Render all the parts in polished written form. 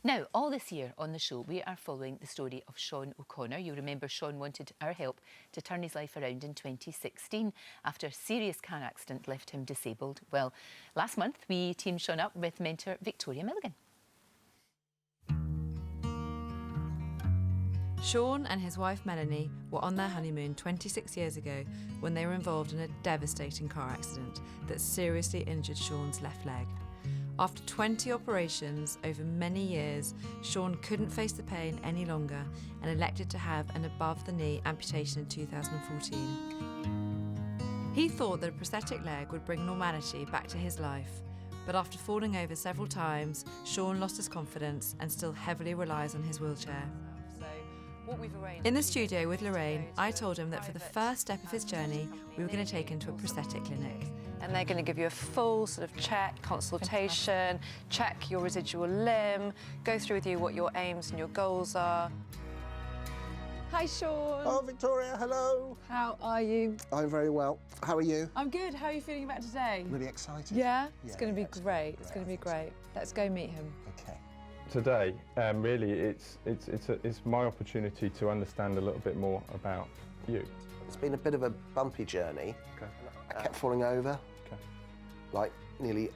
Now, all this year on the show, we are following the story of Sean O'Connor. You remember Sean wanted our help to turn his life around in 2016 after a serious car accident left him disabled. Well, last month we teamed Sean up with mentor Victoria Milligan. Sean and his wife Melanie were on their honeymoon 26 years ago when they were involved in a devastating car accident that seriously injured Sean's left leg. After 20 operations over many years, Sean couldn't face the pain any longer and elected to have an above-the-knee amputation in 2014. He thought that a prosthetic leg would bring normality back to his life, but after falling over several times, Sean lost his confidence and still heavily relies on his wheelchair. In the studio with Lorraine, I told him that for the first step of his journey, we were going to take him to a prosthetic clinic. And they're going to give you a full sort of check, consultation, check your residual limb, go through with you what your aims and your goals are. Hi, Sean. Oh, Victoria, hello. How are you? I'm very well. How are you? I'm good. How are you feeling about today? Really excited. Yeah? It's going to be great. It's going to be great. Let's go meet him. Okay. Today, really, it's my opportunity to understand a little bit more about you. It's been a bit of a bumpy journey. Okay. I kept falling over, like nearly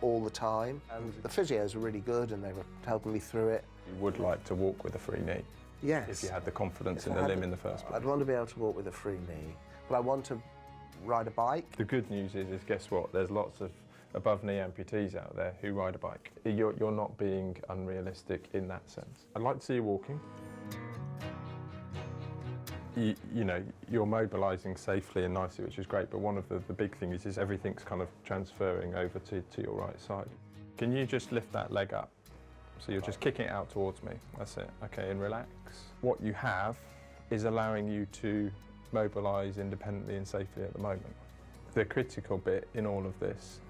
all the time. And the physios were really good and they were helping me through it. You would like to walk with a free knee? Yes. If you had the confidence in the limb in the first place? I'd want to be able to walk with a free knee, but I want to ride a bike. The good news is guess what? There's lots of above-knee amputees out there who ride a bike. You're not being unrealistic in that sense. I'd like to see you walking. You know, you're mobilising safely and nicely, which is great, but one of the big things is everything's kind of transferring over to your right side. Can you just lift that leg up? So you're just kicking it out towards me. That's it. Okay, and relax. What you have is allowing you to mobilise independently and safely at the moment. The critical bit in all of this,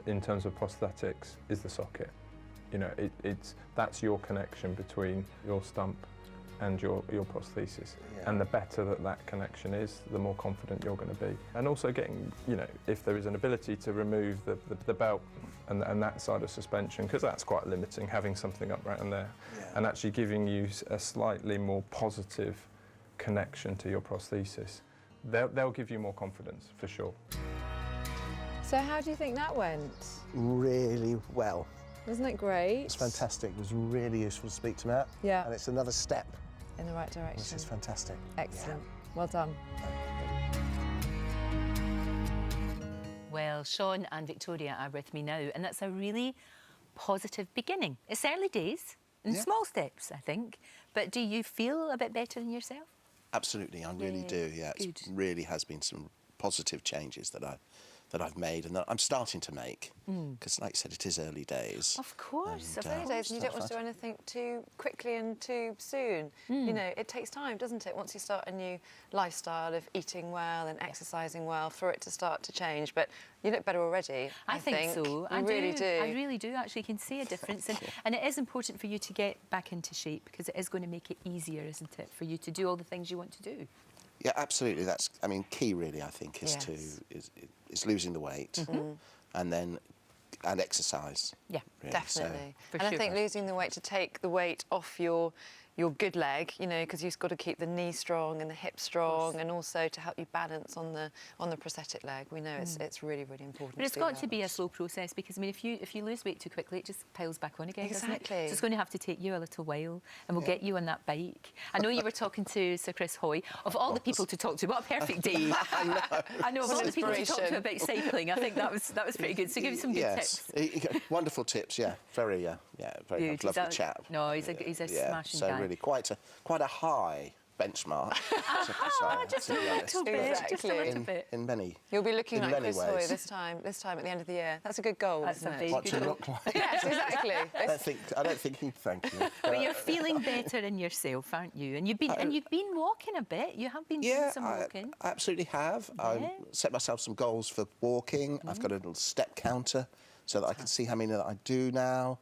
in terms of prosthetics, is the socket. You know, that's your connection between your stump and your prosthesis. Yeah. And the better that connection is, the more confident you're going to be. And also getting, you know, if there is an ability to remove the belt and that side of suspension, because that's quite limiting, having something up right in there, and actually giving you a slightly more positive connection to your prosthesis. They'll give you more confidence, for sure. So how do you think that went? Really well. Wasn't it great? It's fantastic. It was really useful to speak to Matt. Yeah. And it's another step in the right direction. Which is fantastic. Excellent. Yeah. Well done. Well, Sean and Victoria are with me now, and that's a really positive beginning. It's early days, and small steps, I think. But do you feel a bit better in yourself? Absolutely, I really do, yeah. It really has been some positive changes that I've made and that I'm starting to make, because like I said, it is early days. Of course, early days, and you don't want to do anything too quickly and too soon. You know, it takes time, doesn't it, once you start a new lifestyle of eating well and exercising well, for it to start to change. But you look better already, I think so. I really do. I really do, actually, can see a difference. And it is important for you to get back into shape, because it is going to make it easier, isn't it, for you to do all the things you want to do. Yeah, absolutely. That's, I mean, key really, I think, is is losing the weight and exercise. Yeah, really. definitely. So, I think losing the weight, to take the weight off your good leg, you know, because you've got to keep the knee strong and the hip strong, and also to help you balance on the prosthetic leg. We know it's really, really important. But it's got to be a slow process, because I mean, if you lose weight too quickly, it just piles back on again. Exactly. Doesn't it? So it's going to have to take you a little while, and we'll get you on that bike. I know you were talking to Sir Chris Hoy, of all the people to talk to. What a perfect day! I know of all the people to talk to about cycling. I think that was pretty good. So give me some good tips. Wonderful tips. Yeah, very very lovely chap. No, he's a smashing guy. Really quite a high benchmark. Just a little bit. Just a little bit. In many. You'll be looking like Chris ways. Hoy this time at the end of the year. That's a good goal, isn't it? What to look like. Yes, exactly. I don't think he'd thank you. But you're feeling better in yourself, aren't you? And you've been walking a bit. You have been doing some walking. I absolutely have. I set myself some goals for walking. I've got a little step counter so that I can see how many that I do now.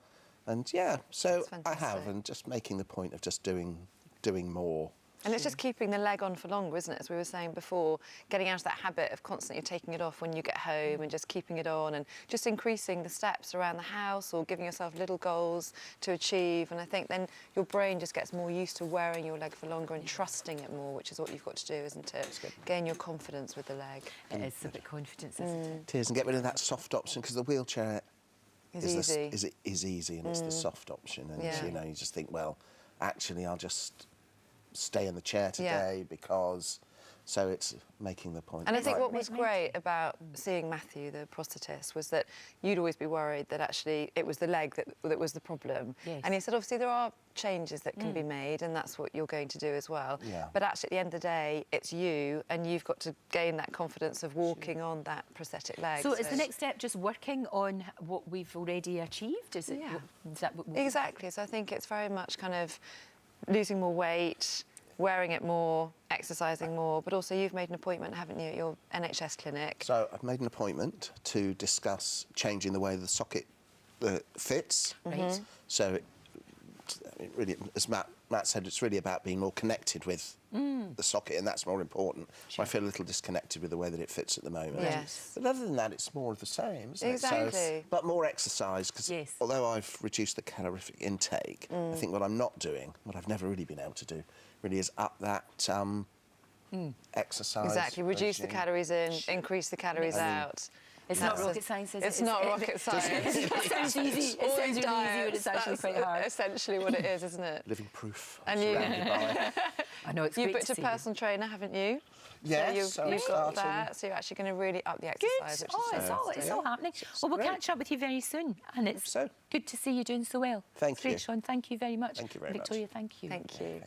And so I have, and just making the point of just doing more. And it's just keeping the leg on for longer, isn't it? As we were saying before, getting out of that habit of constantly taking it off when you get home and just keeping it on, and just increasing the steps around the house or giving yourself little goals to achieve. And I think then your brain just gets more used to wearing your leg for longer and trusting it more, which is what you've got to do, isn't it? Gain your confidence with the leg. It is a bit confidence, isn't it? It is, and get rid of that soft option, because the wheelchair It's easy. is easy, and it's the soft option. And you know, you just think, well, actually, I'll just stay in the chair today because. So it's making the point. And I think what was great about seeing Matthew, the prosthetist, was that you'd always be worried that actually it was the leg that was the problem. Yes. And he said, obviously, there are changes that can be made, and that's what you're going to do as well. Yeah. But actually, at the end of the day, it's you, and you've got to gain that confidence of walking on that prosthetic leg. So is the next step just working on what we've already achieved? Is it? Yeah. Is that what Exactly. So I think it's very much kind of losing more weight, wearing it more, exercising more, but also you've made an appointment, haven't you, at your NHS clinic? So I've made an appointment to discuss changing the way the socket fits. Right. So it really, as Matt said, it's really about being more connected with the socket, and that's more important. Sure. I feel a little disconnected with the way that it fits at the moment. Yes. But other than that, it's more of the same, isn't Exactly. it? So, but more exercise, because although I've reduced the calorific intake, I think what I'm not doing, what I've never really been able to do, really is up that exercise. Exactly. Reduce the calories in, increase the calories out. It's not rocket science, is it? It's not rocket science. It sounds easy. It sounds really easy, but it's actually quite hard. Essentially what it is, isn't it? Living proof. And you, I know, it's you've great booked to a see personal trainer, haven't you? Yes, so you've got that. So you're actually going to really up the exercise. Good. Which is It's all happening. Well, we'll catch up with you very soon, and it's good to see you doing so well. Thank you. Great, Sean. Thank you very much. Thank you very much. Victoria, thank you. Thank you.